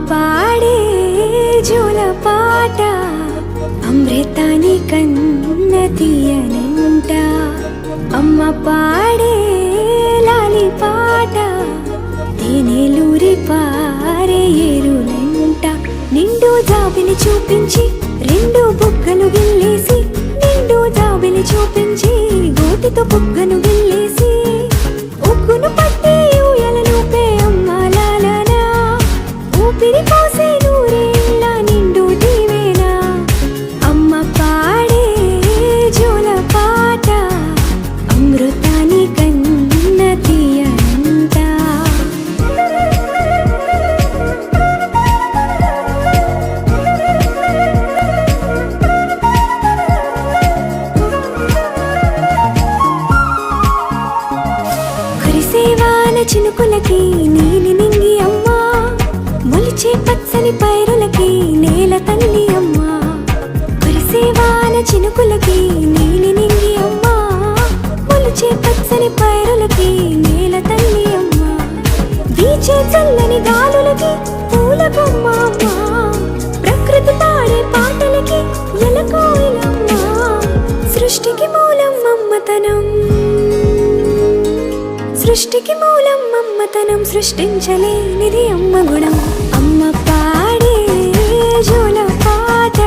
పాడే జోల పాట అమృతాని కన్న తీయనంట. అమ్మ పాడే లాలి పాట తేనెలూరి పారే ఏరులంట. నిండు జాబిలి చూపించి రెండు బుగ్గలు గిల్లేసి, నిండు జాబిలి చూపించి గోటితో బుగ్గను గిల్లేసి, ఉగ్గును పట్టి ఊయలను పే అమ్మ లాలనా, ఊపిరి పోసే నూరేళ్ళ నిండు దీవేనా. అమ్మ పాడే జోల పాట అమృతాని కన్న తీయనంట. కురిసేవాన చినుకులకి నీలి నింగి అమ్మా, మొలిచే పచ్చని పైరులకి నేల తల్లి అమ్మా. కురిసేవాన చినుకులకి నీలి నింగి అమ్మా, మొలిచే పచ్చని పైరులకి నేల తల్లి అమ్మా. వీచే చల్లని గాలులకి పూల బొమ్మ అమ్మా, ప్రకృతి పాడే పాటలకి ఎలకోయిలమ్మా. సృష్టికి మూలం మమ్మతనం, సృష్టికి మూలం మమ్మతనం, సృష్టించలేనిది అమ్మ గుణం. అమ్మ పాడే జోల పాట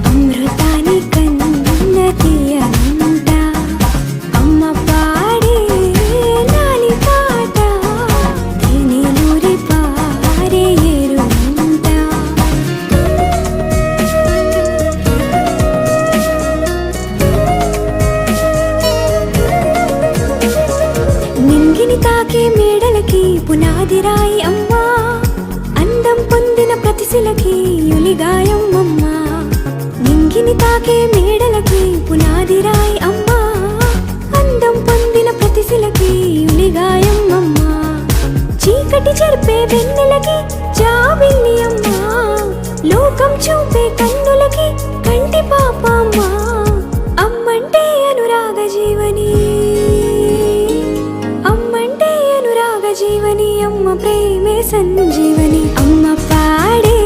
అమృతాని కన్న తీయనంట. అమ్మ పాడే లాలి పాట తేనెలూరి పారే ఏరులంట. నింగిని తాకే మేడలకి పునాది రాయి అమ్మా, అందం పొందిన ప్రతిశిలకి యులిగాయం అమ్మా. నింగిని తాకే మేడలకి పునాది రాయి అమ్మా, అందం పొందిన ప్రతిశిలకి యులిగాయం అమ్మా. చీకటి చెరిపే వెన్నెలకి జాబిల్లి అమ్మా, లోకం చూపే కన్నులకి కంటి పాప అమ్మా. అమ్మంటే అనురాగ జీవని, అమ్మంటే అనురాగ జీవని, అమ్మ ప్రేమే సంజీవని. అమ్మ పాడే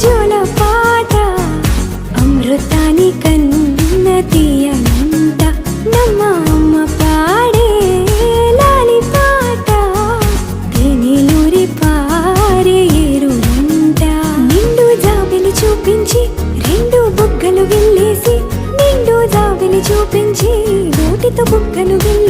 జోల పాట అమృతాని కన్న తీయనంట. నమ్మ అమ్మ పాడే లాలి పాట తేనెలూరి పారే ఏరులంట. నిండు జాబిలి చూపించి రెండు బుగ్గలు గిల్లేసి, నిండు జాబిలి చూపించి గోటితో బుగ్గను గిల్లేసి,